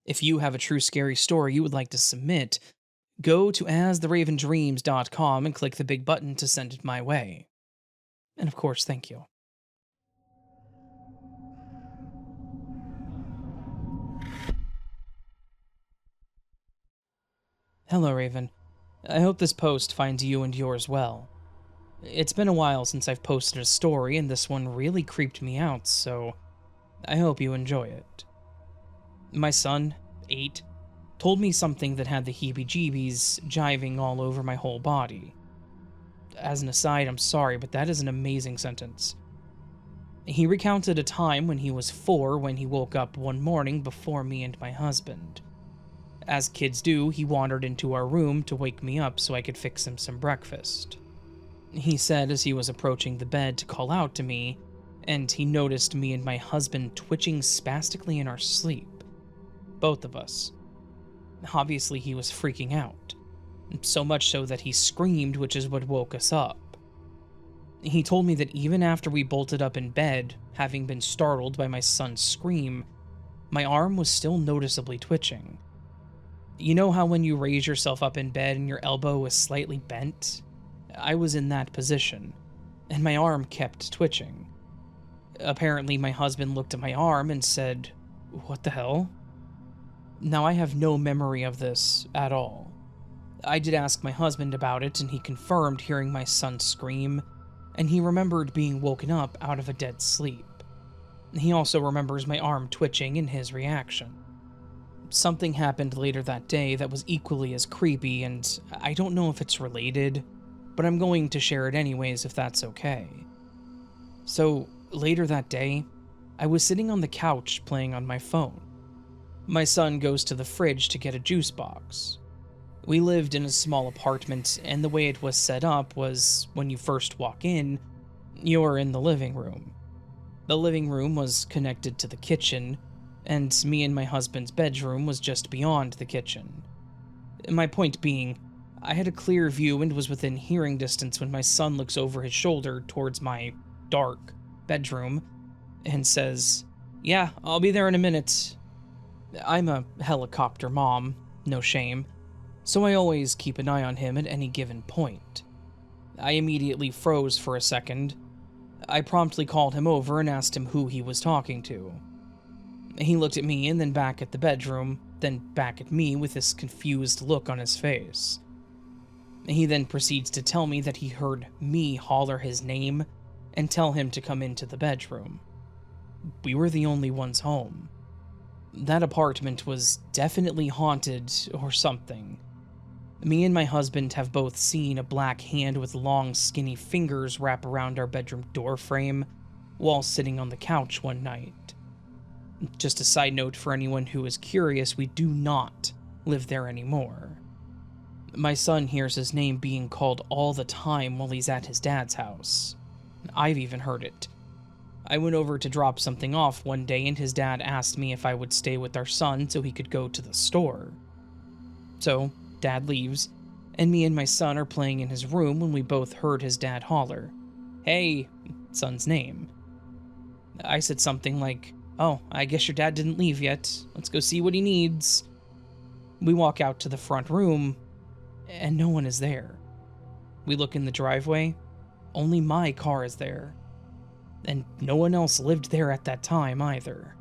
If you have a true scary story you would like to submit, go to astheravendreams.com and click the big button to send it my way. And of course, thank you. Hello, Raven. I hope this post finds you and yours well. It's been a while since I've posted a story, and this one really creeped me out, so I hope you enjoy it. My son, 8, told me something that had the heebie-jeebies jiving all over my whole body. As an aside, I'm sorry, but that is an amazing sentence. He recounted a time when he was 4 when he woke up one morning before me and my husband. As kids do, he wandered into our room to wake me up so I could fix him some breakfast. He said as he was approaching the bed to call out to me, and he noticed me and my husband twitching spastically in our sleep. Both of us. Obviously, he was freaking out. So much so that he screamed, which is what woke us up. He told me that even after we bolted up in bed, having been startled by my son's scream, my arm was still noticeably twitching. You know how when you raise yourself up in bed and your elbow is slightly bent? I was in that position, and my arm kept twitching. Apparently, my husband looked at my arm and said, "What the hell?" Now, I have no memory of this at all. I did ask my husband about it, and he confirmed hearing my son scream, and he remembered being woken up out of a dead sleep. He also remembers my arm twitching in his reaction. Something happened later that day that was equally as creepy, and I don't know if it's related, but I'm going to share it anyways if that's okay. So, later that day, I was sitting on the couch playing on my phone. My son goes to the fridge to get a juice box. We lived in a small apartment, and the way it was set up was when you first walk in, you're in the living room. The living room was connected to the kitchen, and me and my husband's bedroom was just beyond the kitchen. My point being, I had a clear view and was within hearing distance when my son looks over his shoulder towards my dark bedroom and says, "Yeah, I'll be there in a minute." I'm a helicopter mom, no shame, so I always keep an eye on him at any given point. I immediately froze for a second. I promptly called him over and asked him who he was talking to. He looked at me and then back at the bedroom, then back at me with this confused look on his face. He then proceeds to tell me that he heard me holler his name and tell him to come into the bedroom. We were the only ones home. That apartment was definitely haunted or something. Me and my husband have both seen a black hand with long, skinny fingers wrap around our bedroom door frame while sitting on the couch one night. Just a side note for anyone who is curious, we do not live there anymore. My son hears his name being called all the time while he's at his dad's house. I've even heard it. I went over to drop something off one day and his dad asked me if I would stay with our son so he could go to the store. So, Dad leaves, and me and my son are playing in his room when we both heard his dad holler, "Hey," son's name. I said something like, "Oh, I guess your dad didn't leave yet. Let's go see what he needs." We walk out to the front room, and no one is there. We look in the driveway, only my car is there. And no one else lived there at that time either.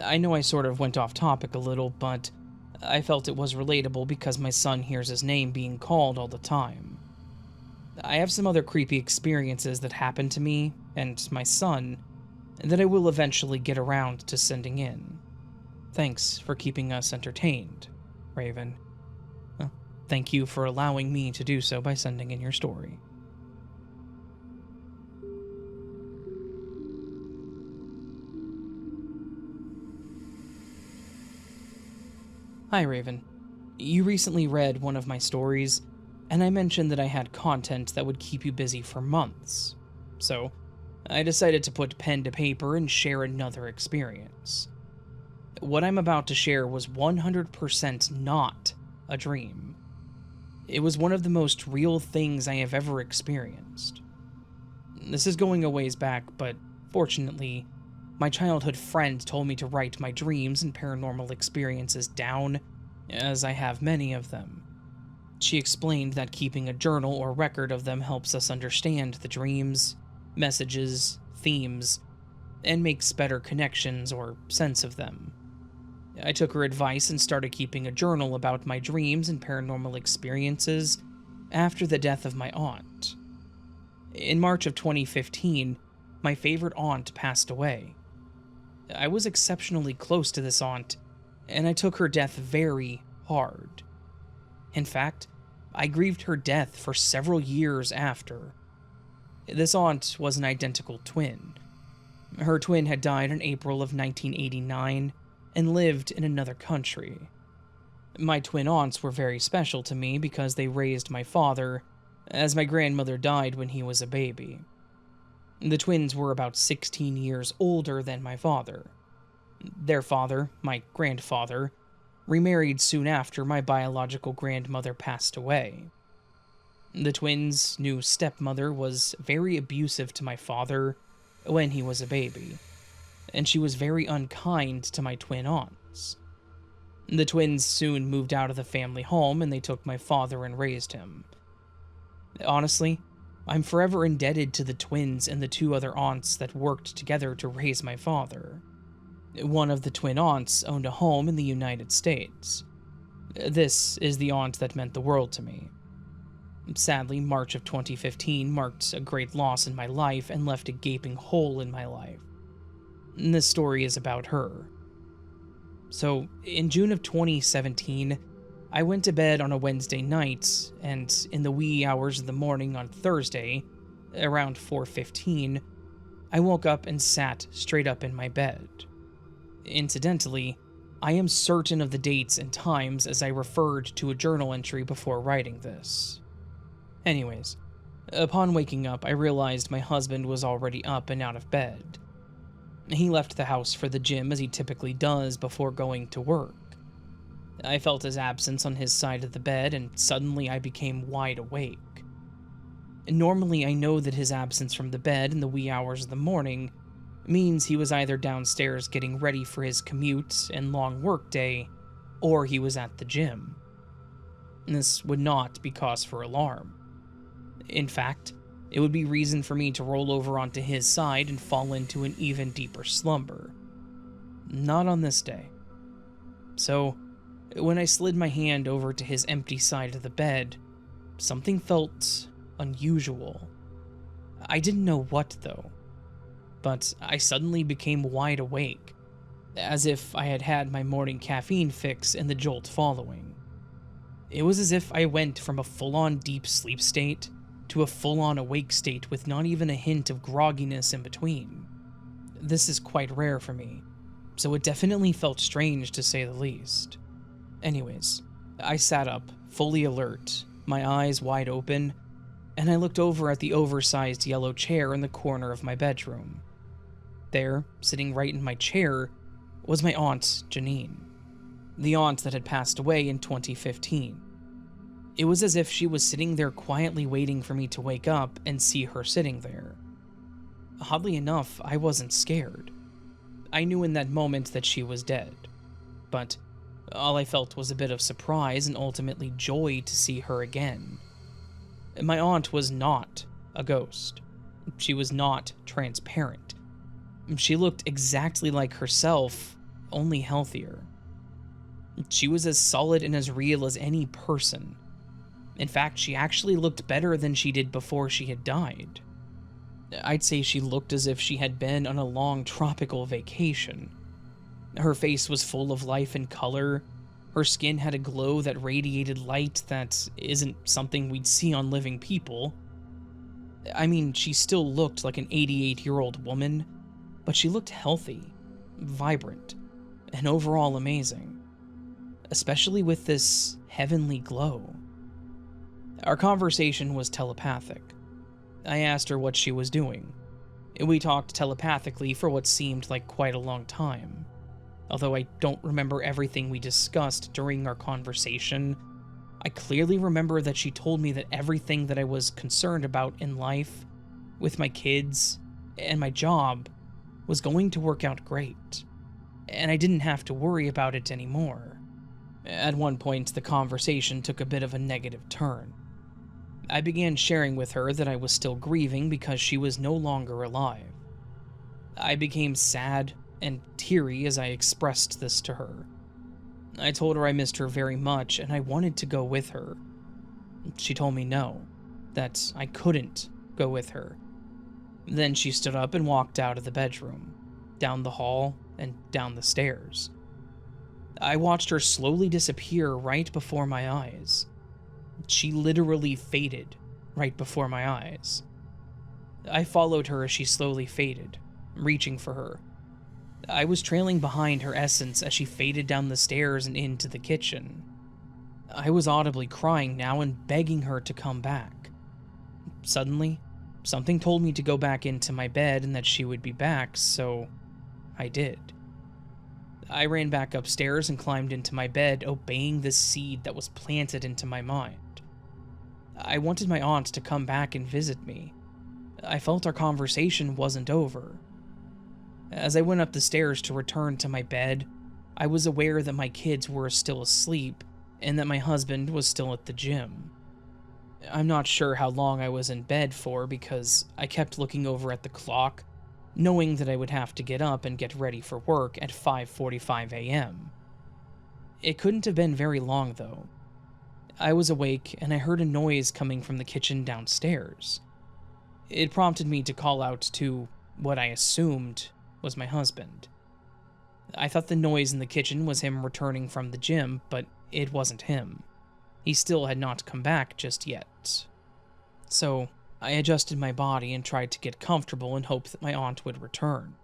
I know I sort of went off topic a little, but I felt it was relatable because my son hears his name being called all the time. I have some other creepy experiences that happened to me and my son that I will eventually get around to sending in. Thanks for keeping us entertained, Raven. Thank you for allowing me to do so by sending in your story. Hi, Raven. You recently read one of my stories, and I mentioned that I had content that would keep you busy for months. So, I decided to put pen to paper and share another experience. What I'm about to share was 100% not a dream. It was one of the most real things I have ever experienced. This is going a ways back, but fortunately, My childhood friend told me to write my dreams and paranormal experiences down, as I have many of them. She explained that keeping a journal or record of them helps us understand the dreams, messages, themes, and makes better connections or sense of them. I took her advice and started keeping a journal about my dreams and paranormal experiences after the death of my aunt. In March of 2015, my favorite aunt passed away. I was exceptionally close to this aunt, and I took her death very hard. In fact, I grieved her death for several years after. This aunt was an identical twin. Her twin had died in April of 1989 and lived in another country. My twin aunts were very special to me because they raised my father, as my grandmother died when he was a baby. The twins were about 16 years older than my father. Their father, my grandfather, remarried soon after my biological grandmother passed away. The twins' new stepmother was very abusive to my father when he was a baby, and she was very unkind to my twin aunts. The twins soon moved out of the family home and they took my father and raised him. Honestly, I'm forever indebted to the twins and the two other aunts that worked together to raise my father. One of the twin aunts owned a home in the United States. This is the aunt that meant the world to me. Sadly, March of 2015 marked a great loss in my life and left a gaping hole in my life. This story is about her. So, in June of 2017, I went to bed on a Wednesday night, and in the wee hours of the morning on Thursday, around 4:15, I woke up and sat straight up in my bed. Incidentally, I am certain of the dates and times as I referred to a journal entry before writing this. Anyways, upon waking up, I realized my husband was already up and out of bed. He left the house for the gym as he typically does before going to work. I felt his absence on his side of the bed, and suddenly I became wide awake. Normally, I know that his absence from the bed in the wee hours of the morning means he was either downstairs getting ready for his commute and long work day, or he was at the gym. This would not be cause for alarm. In fact, it would be reason for me to roll over onto his side and fall into an even deeper slumber. Not on this day. So, when I slid my hand over to his empty side of the bed, something felt unusual. I didn't know what, though, but I suddenly became wide awake, as if I had had my morning caffeine fix and the jolt following. It was as if I went from a full-on deep sleep state to a full-on awake state with not even a hint of grogginess in between. This is quite rare for me, so it definitely felt strange to say the least. Anyways, I sat up, fully alert, my eyes wide open, and I looked over at the oversized yellow chair in the corner of my bedroom. There, sitting right in my chair, was my aunt, Janine, the aunt that had passed away in 2015. It was as if she was sitting there quietly waiting for me to wake up and see her sitting there. Oddly enough, I wasn't scared. I knew in that moment that she was dead, but all I felt was a bit of surprise and ultimately joy to see her again. My aunt was not a ghost. She was not transparent. She looked exactly like herself, only healthier. She was as solid and as real as any person. In fact, she actually looked better than she did before she had died. I'd say she looked as if she had been on a long tropical vacation. Her face was full of life and color. Her skin had a glow that radiated light that isn't something we'd see on living people. I mean, she still looked like an 88-year-old woman, but she looked healthy, vibrant, and overall amazing. Especially with this heavenly glow. Our conversation was telepathic. I asked her what she was doing. We talked telepathically for what seemed like quite a long time. Although I don't remember everything we discussed during our conversation, I clearly remember that she told me that everything that I was concerned about in life, with my kids, and my job, was going to work out great, and I didn't have to worry about it anymore. At one point, the conversation took a bit of a negative turn. I began sharing with her that I was still grieving because she was no longer alive. I became sad and teary as I expressed this to her. I told her I missed her very much and I wanted to go with her. She told me no, that I couldn't go with her. Then she stood up and walked out of the bedroom, down the hall, and down the stairs. I watched her slowly disappear right before my eyes. She literally faded right before my eyes. I followed her as she slowly faded, reaching for her. I was trailing behind her essence as she faded down the stairs and into the kitchen. I was audibly crying now and begging her to come back. Suddenly, something told me to go back into my bed and that she would be back, so I did. I ran back upstairs and climbed into my bed, obeying this seed that was planted into my mind. I wanted my aunt to come back and visit me. I felt our conversation wasn't over. As I went up the stairs to return to my bed, I was aware that my kids were still asleep and that my husband was still at the gym. I'm not sure how long I was in bed for because I kept looking over at the clock, knowing that I would have to get up and get ready for work at 5:45 a.m. It couldn't have been very long, though. I was awake and I heard a noise coming from the kitchen downstairs. It prompted me to call out to what I assumed was my husband. I thought the noise in the kitchen was him returning from the gym, but it wasn't him. He still had not come back just yet. So, I adjusted my body and tried to get comfortable in hope that my aunt would return.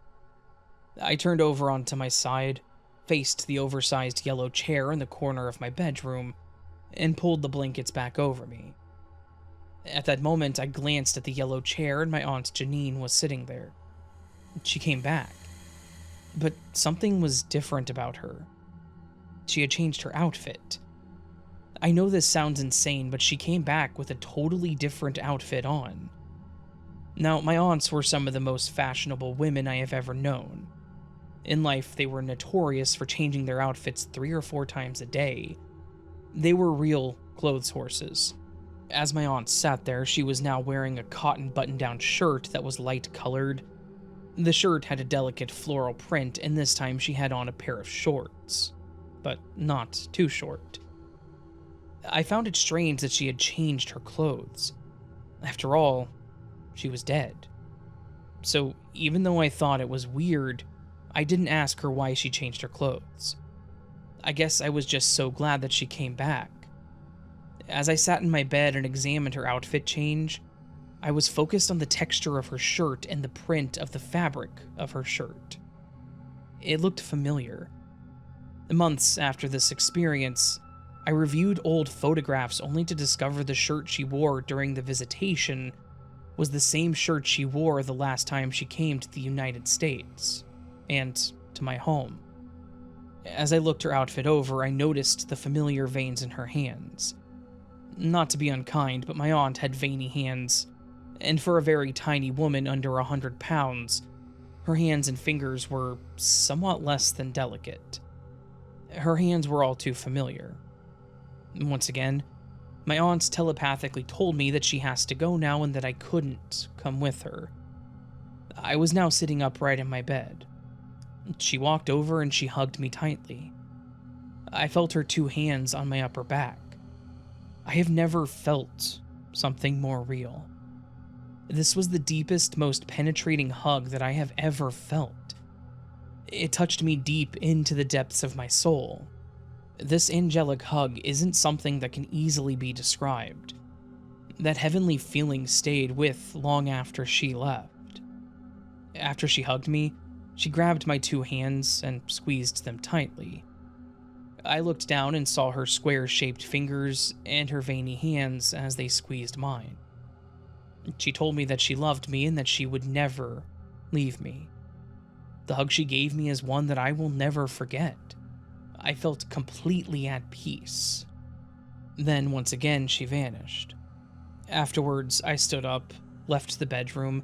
I turned over onto my side, faced the oversized yellow chair in the corner of my bedroom, and pulled the blankets back over me. At that moment, I glanced at the yellow chair and my Aunt Janine was sitting there. She came back, but something was different about her. She had changed her outfit. I know this sounds insane, but she came back with a totally different outfit on. Now, my aunts were some of the most fashionable women I have ever known. In life, they were notorious for changing their outfits 3 or 4 times a day. They were real clothes horses. As my aunt sat there, she was now wearing a cotton button-down shirt that was light-colored. The shirt had a delicate floral print, and this time she had on a pair of shorts, but not too short. I found it strange that she had changed her clothes. After all, she was dead. So even though I thought it was weird, I didn't ask her why she changed her clothes. I guess I was just so glad that she came back. As I sat in my bed and examined her outfit change, I was focused on the texture of her shirt and the print of the fabric of her shirt. It looked familiar. Months after this experience, I reviewed old photographs only to discover the shirt she wore during the visitation was the same shirt she wore the last time she came to the United States, and to my home. As I looked her outfit over, I noticed the familiar veins in her hands. Not to be unkind, but my aunt had veiny hands, and for a very tiny woman under 100 pounds, her hands and fingers were somewhat less than delicate. Her hands were all too familiar. Once again, my aunt telepathically told me that she has to go now and that I couldn't come with her. I was now sitting upright in my bed. She walked over and she hugged me tightly. I felt her 2 hands on my upper back. I have never felt something more real. This was the deepest, most penetrating hug that I have ever felt. It touched me deep into the depths of my soul. This angelic hug isn't something that can easily be described. That heavenly feeling stayed with long after she left. After she hugged me, she grabbed my 2 hands and squeezed them tightly. I looked down and saw her square-shaped fingers and her veiny hands as they squeezed mine. She told me that she loved me and that she would never leave me. The hug she gave me is one that I will never forget. I felt completely at peace. Then, once again, she vanished. Afterwards, I stood up, left the bedroom,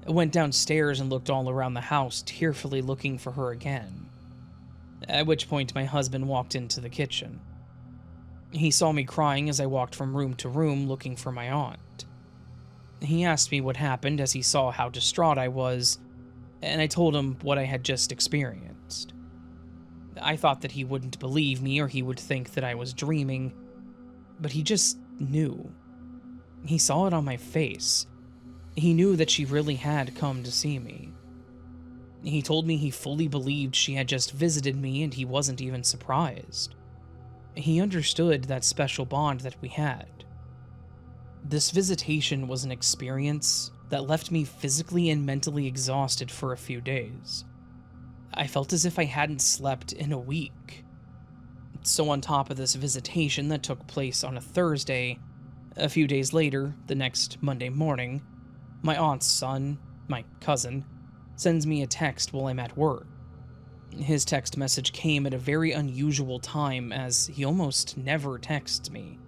I went downstairs and looked all around the house, tearfully looking for her again. At which point my husband walked into the kitchen. He saw me crying as I walked from room to room looking for my aunt. He asked me what happened as he saw how distraught I was, and I told him what I had just experienced. I thought that he wouldn't believe me or he would think that I was dreaming, but he just knew. He saw it on my face. He knew that she really had come to see me. He told me he fully believed she had just visited me and he wasn't even surprised. He understood that special bond that we had. This visitation was an experience that left me physically and mentally exhausted for a few days. I felt as if I hadn't slept in a week. So on top of this visitation that took place on a Thursday, a few days later, the next Monday morning, my aunt's son, my cousin, sends me a text while I'm at work. His text message came at a very unusual time as he almost never texts me.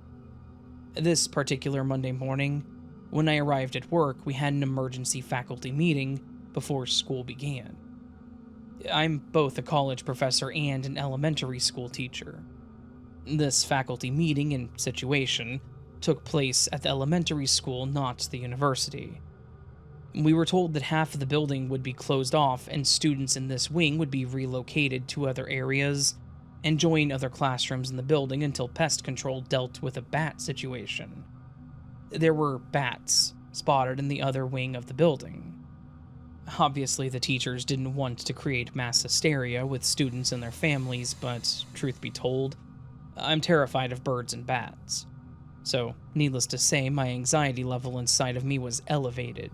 This particular Monday morning, when I arrived at work, we had an emergency faculty meeting before school began. I'm both a college professor and an elementary school teacher. This faculty meeting and situation took place at the elementary school, not the university. We were told that half of the building would be closed off and students in this wing would be relocated to other areas and join other classrooms in the building until pest control dealt with a bat situation. There were bats spotted in the other wing of the building. Obviously, the teachers didn't want to create mass hysteria with students and their families, but truth be told, I'm terrified of birds and bats. So, needless to say, my anxiety level inside of me was elevated.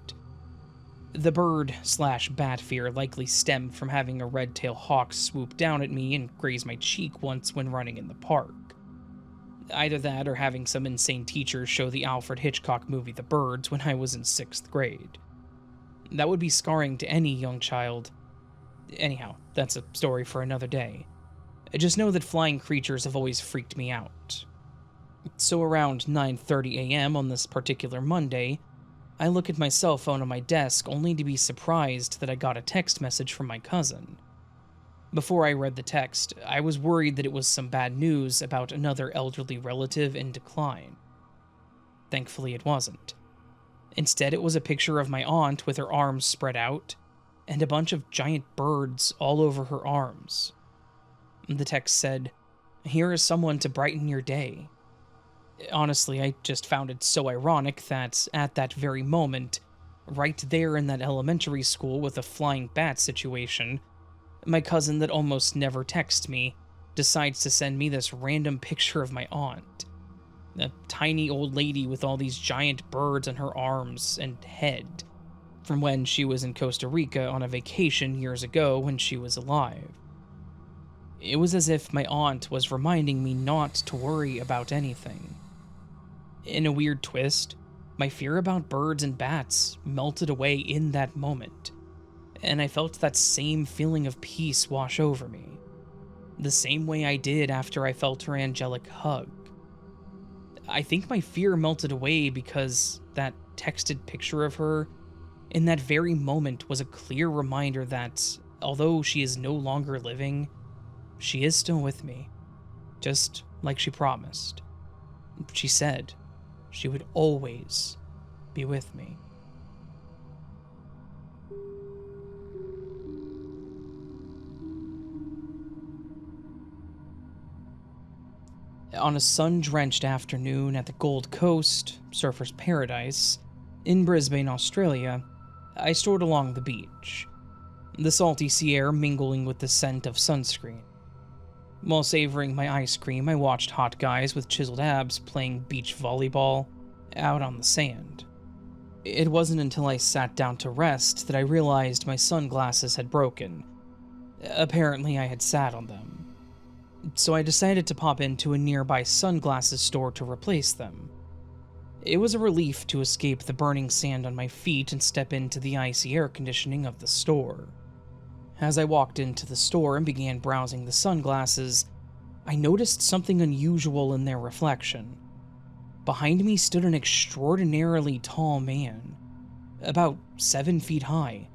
The bird/bat fear likely stemmed from having a red-tailed hawk swoop down at me and graze my cheek once when running in the park. Either that or having some insane teachers show the Alfred Hitchcock movie The Birds when I was in 6th grade. That would be scarring to any young child. Anyhow, that's a story for another day. Just know that flying creatures have always freaked me out. So around 9:30 a.m. on this particular Monday, I look at my cell phone on my desk only to be surprised that I got a text message from my cousin. Before I read the text, I was worried that it was some bad news about another elderly relative in decline. Thankfully, it wasn't. Instead, it was a picture of my aunt with her arms spread out and a bunch of giant birds all over her arms. The text said, "Here is someone to brighten your day." Honestly, I just found it so ironic that at that very moment, right there in that elementary school with a flying bat situation, my cousin that almost never texts me decides to send me this random picture of my aunt. A tiny old lady with all these giant birds on her arms and head, from when she was in Costa Rica on a vacation years ago when she was alive. It was as if my aunt was reminding me not to worry about anything. In a weird twist, my fear about birds and bats melted away in that moment, and I felt that same feeling of peace wash over me, the same way I did after I felt her angelic hug. I think my fear melted away because that texted picture of her in that very moment was a clear reminder that, although she is no longer living, she is still with me, just like she promised. She said she would always be with me. On a sun-drenched afternoon at the Gold Coast, Surfer's Paradise, in Brisbane, Australia, I strolled along the beach, the salty sea air mingling with the scent of sunscreen. While savoring my ice cream, I watched hot guys with chiseled abs playing beach volleyball out on the sand. It wasn't until I sat down to rest that I realized my sunglasses had broken. Apparently, I had sat on them. So I decided to pop into a nearby sunglasses store to replace them. It was a relief to escape the burning sand on my feet and step into the icy air conditioning of the store. As I walked into the store and began browsing the sunglasses, I noticed something unusual in their reflection. Behind me stood an extraordinarily tall man. about 7 feet high,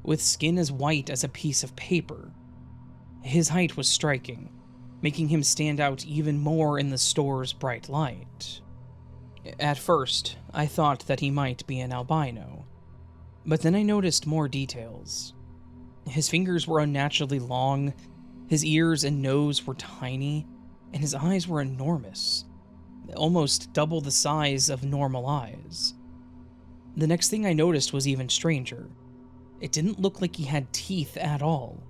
with skin as white as a piece of paper. His height was striking, making him stand out even more in the store's bright light. At first, I thought that he might be an albino, but then I noticed more details. His fingers were unnaturally long, his ears and nose were tiny, and his eyes were enormous, almost double the size of normal eyes. The next thing I noticed was even stranger. It didn't look like he had teeth at all.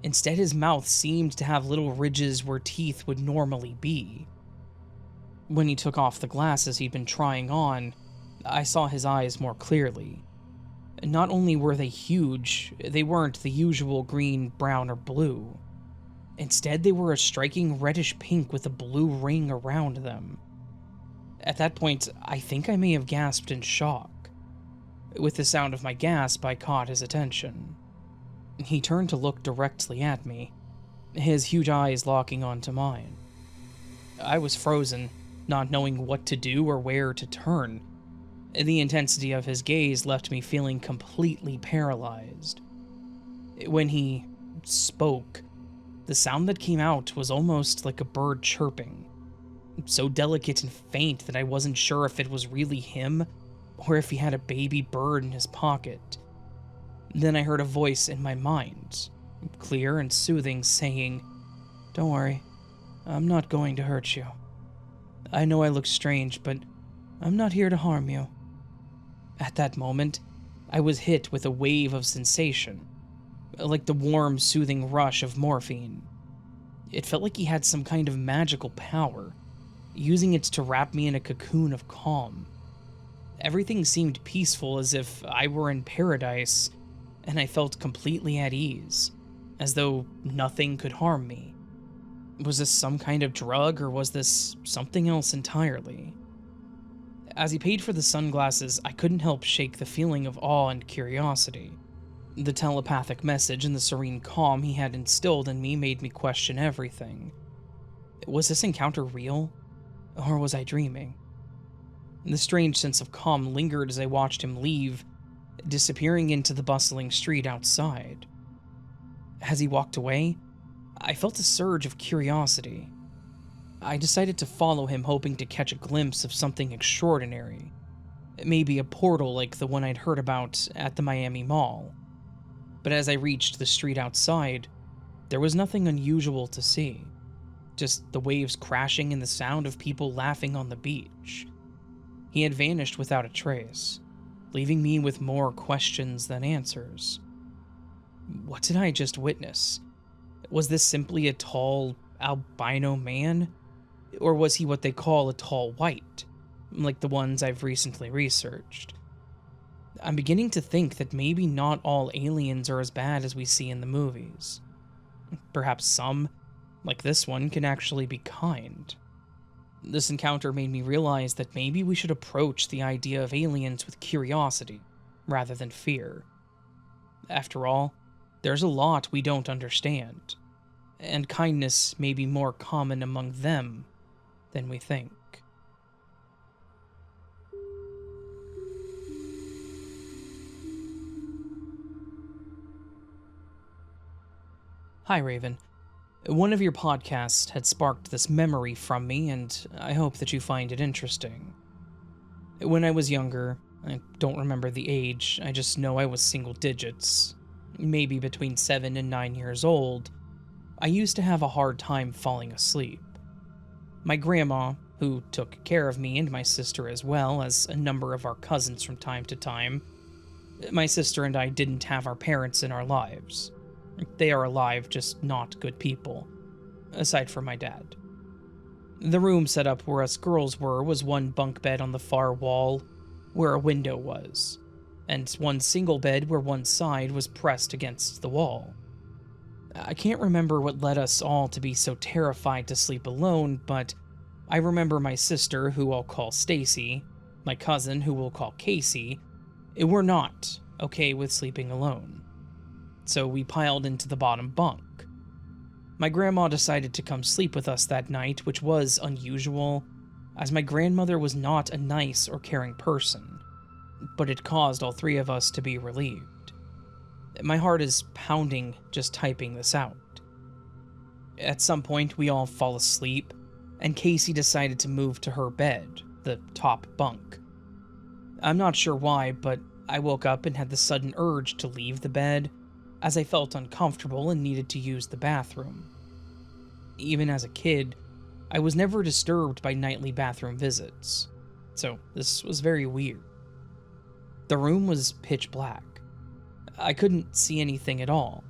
Instead, his mouth seemed to have little ridges where teeth would normally be. When he took off the glasses he'd been trying on, I saw his eyes more clearly. Not only were they huge, they weren't the usual green, brown, or blue. Instead, they were a striking reddish pink with a blue ring around them. At that point, I think I may have gasped in shock. With the sound of my gasp, I caught his attention. He turned to look directly at me, his huge eyes locking onto mine. I was frozen, not knowing what to do or where to turn. The intensity of his gaze left me feeling completely paralyzed. When he spoke, the sound that came out was almost like a bird chirping, so delicate and faint that I wasn't sure if it was really him or if he had a baby bird in his pocket. Then I heard a voice in my mind, clear and soothing, saying, "Don't worry, I'm not going to hurt you. I know I look strange, but I'm not here to harm you." At that moment, I was hit with a wave of sensation, like the warm, soothing rush of morphine. It felt like he had some kind of magical power, using it to wrap me in a cocoon of calm. Everything seemed peaceful, as if I were in paradise, and I felt completely at ease, as though nothing could harm me. Was this some kind of drug, or was this something else entirely? As he paid for the sunglasses, I couldn't help shake the feeling of awe and curiosity. The telepathic message and the serene calm he had instilled in me made me question everything. Was this encounter real, or was I dreaming? The strange sense of calm lingered as I watched him leave, disappearing into the bustling street outside. As he walked away, I felt a surge of curiosity. I decided to follow him, hoping to catch a glimpse of something extraordinary. Maybe a portal like the one I'd heard about at the Miami Mall. But as I reached the street outside, there was nothing unusual to see. Just the waves crashing and the sound of people laughing on the beach. He had vanished without a trace, leaving me with more questions than answers. What did I just witness? Was this simply a tall, albino man? Or was he what they call a tall white, like the ones I've recently researched? I'm beginning to think that maybe not all aliens are as bad as we see in the movies. Perhaps some, like this one, can actually be kind. This encounter made me realize that maybe we should approach the idea of aliens with curiosity, rather than fear. After all, there's a lot we don't understand, and kindness may be more common among them than we think. Hi, Raven. One of your podcasts had sparked this memory from me, and I hope that you find it interesting. When I was younger, I don't remember the age, I just know I was single digits, maybe between 7 and 9 years old, I used to have a hard time falling asleep. My grandma, who took care of me and my sister as well as a number of our cousins from time to time, my sister and I didn't have our parents in our lives. They are alive, just not good people, aside from my dad. The room set up where us girls were was one bunk bed on the far wall, where a window was, and one single bed where one side was pressed against the wall. I can't remember what led us all to be so terrified to sleep alone, but I remember my sister, who I'll call Stacy, my cousin, who we'll call Casey, were not okay with sleeping alone. So we piled into the bottom bunk. My grandma decided to come sleep with us that night, which was unusual, as my grandmother was not a nice or caring person, but it caused all three of us to be relieved. My heart is pounding just typing this out. At some point, we all fall asleep, and Casey decided to move to her bed, the top bunk. I'm not sure why, but I woke up and had the sudden urge to leave the bed, as I felt uncomfortable and needed to use the bathroom. Even as a kid, I was never disturbed by nightly bathroom visits, so this was very weird. The room was pitch black. I couldn't see anything at all.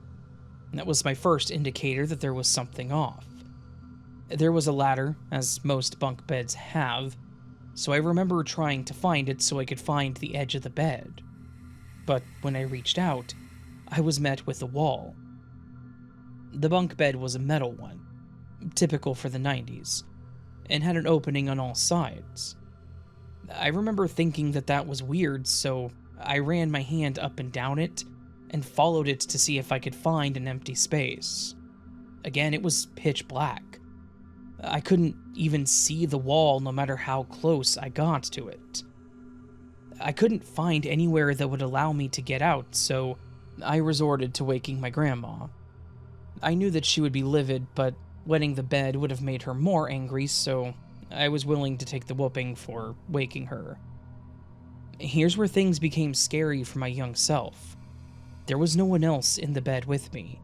That was my first indicator that there was something off. There was a ladder, as most bunk beds have, so I remember trying to find it so I could find the edge of the bed. But when I reached out, I was met with a wall. The bunk bed was a metal one, typical for the 90s, and had an opening on all sides. I remember thinking that that was weird, so I ran my hand up and down it and followed it to see if I could find an empty space. Again, it was pitch black. I couldn't even see the wall no matter how close I got to it. I couldn't find anywhere that would allow me to get out, so I resorted to waking my grandma. I knew that she would be livid, but wetting the bed would have made her more angry, so I was willing to take the whooping for waking her. Here's where things became scary for my young self. There was no one else in the bed with me.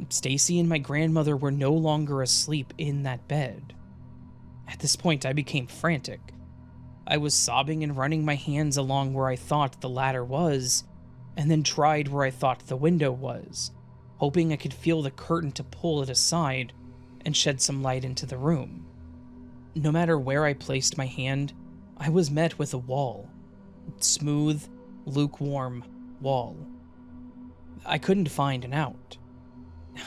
Stacy and my grandmother were no longer asleep in that bed. At this point, I became frantic. I was sobbing and running my hands along where I thought the ladder was, and then tried where I thought the window was, hoping I could feel the curtain to pull it aside and shed some light into the room. No matter where I placed my hand, I was met with a wall. Smooth, lukewarm wall. I couldn't find an out.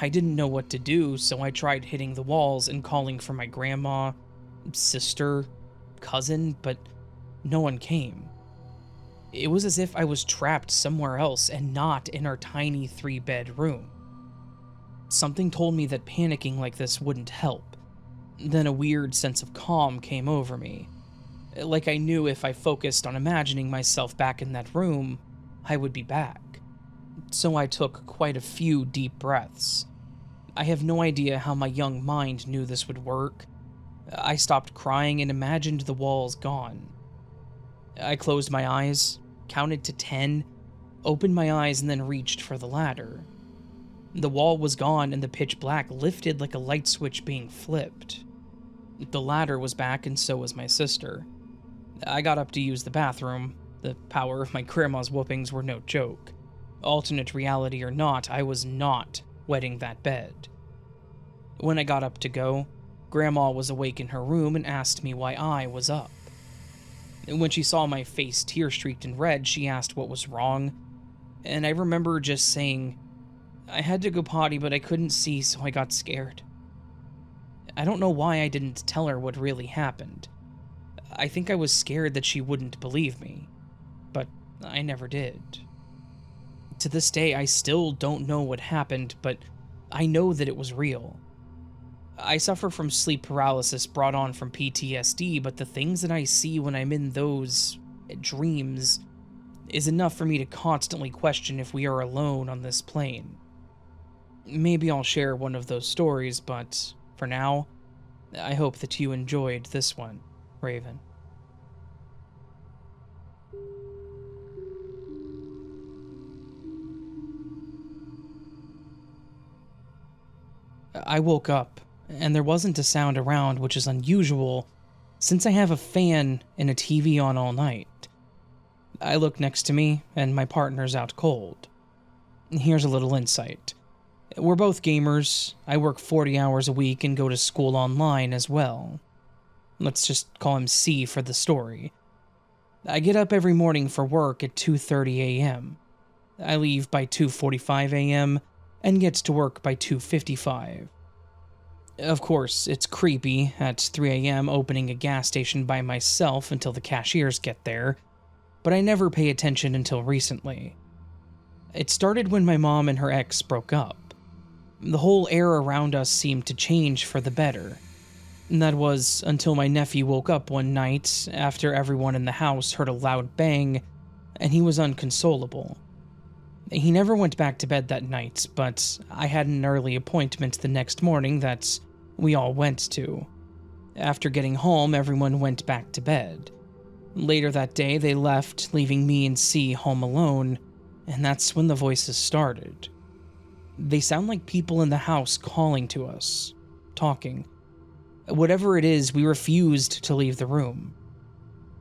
I didn't know what to do, so I tried hitting the walls and calling for my grandma, sister, cousin, but no one came. It was as if I was trapped somewhere else and not in our tiny 3-bed room. Something told me that panicking like this wouldn't help. Then a weird sense of calm came over me. Like I knew if I focused on imagining myself back in that room, I would be back. So I took quite a few deep breaths. I have no idea how my young mind knew this would work. I stopped crying and imagined the walls gone. I closed my eyes, counted to 10, opened my eyes, and then reached for the ladder. The wall was gone and the pitch black lifted like a light switch being flipped. The ladder was back and so was my sister. I got up to use the bathroom. The power of my grandma's whoopings were no joke. Alternate reality or not, I was not wetting that bed. When I got up to go, Grandma was awake in her room and asked me why I was up. When she saw my face tear-streaked and red, she asked what was wrong, and I remember just saying, I had to go potty, but I couldn't see, so I got scared. I don't know why I didn't tell her what really happened. I think I was scared that she wouldn't believe me, but I never did. To this day, I still don't know what happened, but I know that it was real. I suffer from sleep paralysis brought on from PTSD, but the things that I see when I'm in those dreams is enough for me to constantly question if we are alone on this plane. Maybe I'll share one of those stories, but for now, I hope that you enjoyed this one, Raven. I woke up, and there wasn't a sound around, which is unusual, since I have a fan and a TV on all night. I look next to me, and my partner's out cold. Here's a little insight. We're both gamers. I work 40 hours a week and go to school online as well. Let's just call him C for the story. I get up every morning for work at 2:30 a.m. I leave by 2:45 a.m. and get to work by 2:55. Of course, it's creepy at 3 a.m. opening a gas station by myself until the cashiers get there, but I never pay attention until recently. It started when my mom and her ex broke up. The whole air around us seemed to change for the better. And that was until my nephew woke up one night after everyone in the house heard a loud bang and he was unconsolable. He never went back to bed that night, but I had an early appointment the next morning that we all went to. After getting home, everyone went back to bed. Later that day, they left, leaving me and C home alone, and that's when the voices started. They sound like people in the house calling to us, talking. Whatever it is, we refused to leave the room.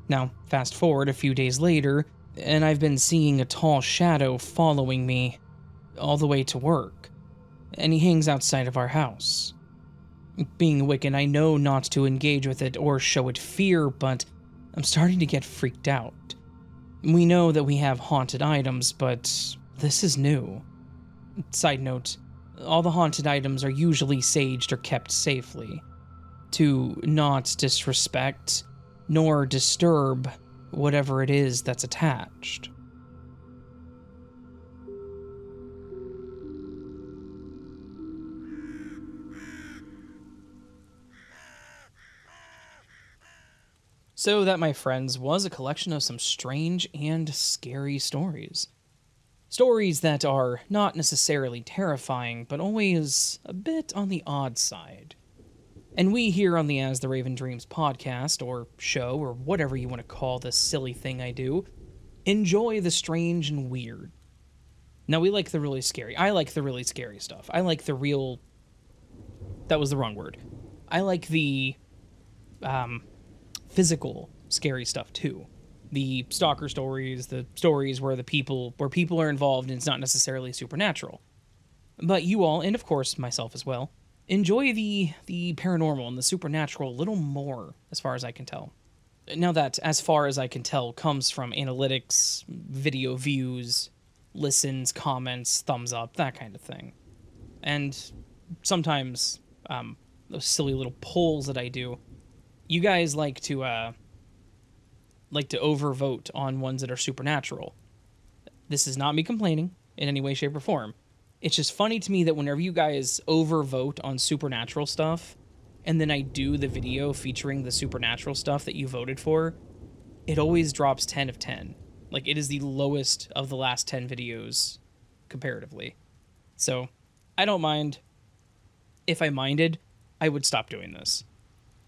Now, fast forward a few days later, and I've been seeing a tall shadow following me all the way to work, and he hangs outside of our house. Being Wiccan, I know not to engage with it or show it fear, but I'm starting to get freaked out. We know that we have haunted items, but this is new. Side note, all the haunted items are usually saged or kept safely, to not disrespect nor disturb whatever it is that's attached. So that, my friends, was a collection of some strange and scary stories. Stories that are not necessarily terrifying, but always a bit on the odd side. And we here on the As the Raven Dreams podcast, or show, or whatever you want to call this silly thing I do, enjoy the strange and weird. Now, we like the really scary. I like the really scary stuff. I like the real... That was the wrong word. I like the, physical scary stuff, too. The stalker stories, the stories where people are involved and it's not necessarily supernatural. But you all, and of course myself as well, enjoy the paranormal and the supernatural a little more, as far as I can tell. Now that, as far as I can tell, comes from analytics, video views, listens, comments, thumbs up, that kind of thing. And sometimes, those silly little polls that I do, you guys like to overvote on ones that are supernatural. This is not me complaining in any way, shape, or form. It's just funny to me that whenever you guys overvote on supernatural stuff, and then I do the video featuring the supernatural stuff that you voted for, it always drops 10 of 10. Like, it is the lowest of the last 10 videos, comparatively. So, I don't mind. If I minded, I would stop doing this.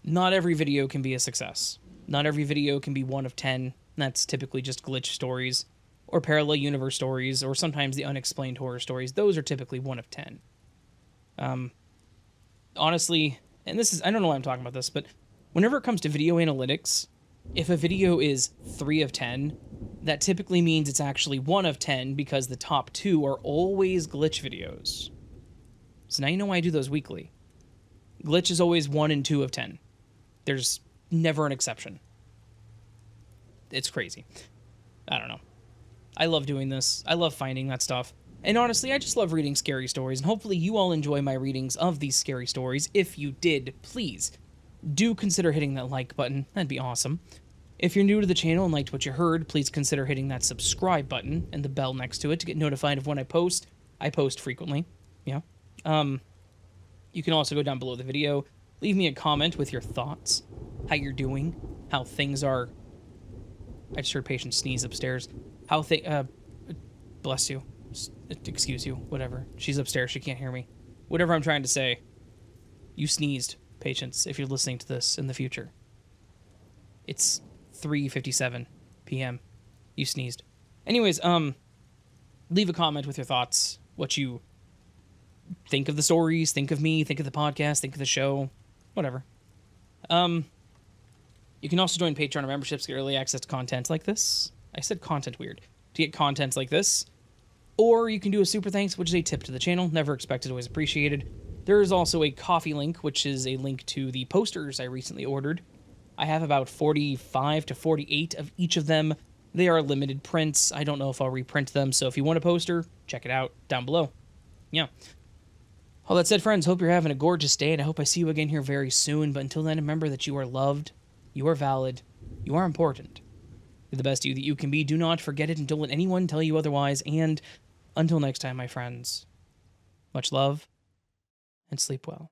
Not every video can be a success. Not every video can be 1 of 10. That's typically just glitch stories, or parallel universe stories, or sometimes the unexplained horror stories. Those are typically 1 of 10. Honestly, and this is, I don't know why I'm talking about this, but whenever it comes to video analytics, if a video is 3 of 10, that typically means it's actually 1 of 10 because the top 2 are always glitch videos. So now you know why I do those weekly. Glitch is always 1 and 2 of 10. There's never an exception. It's crazy. I don't know. I love doing this. I love finding that stuff. And honestly, I just love reading scary stories, and hopefully you all enjoy my readings of these scary stories. If you did, please do consider hitting that like button. That'd be awesome. If you're new to the channel and liked what you heard, please consider hitting that subscribe button and the bell next to it to get notified of when I post. I post frequently. Yeah. You can also go down below the video, leave me a comment with your thoughts, how you're doing, how things are. I just heard patient sneeze upstairs. Bless you. Excuse you, whatever. She's upstairs, she can't hear me. Whatever I'm trying to say. You sneezed, patients, if you're listening to this in the future. It's 3:57 p.m. You sneezed. Anyways, leave a comment with your thoughts, what you think of the stories, think of me, think of the podcast, think of the show, whatever. You can also join Patreon memberships to get early access to content like this. I said content weird. To get content like this. Or you can do a super thanks, which is a tip to the channel. Never expected, always appreciated. There is also a coffee link, which is a link to the posters I recently ordered. I have about 45 to 48 of each of them. They are limited prints. I don't know if I'll reprint them, so if you want a poster, check it out down below. Yeah. All that said, friends, hope you're having a gorgeous day, and I hope I see you again here very soon. But until then, remember that you are loved, you are valid, you are important. You're the best you that you can be. Do not forget it, and don't let anyone tell you otherwise. And until next time, my friends, much love, and sleep well.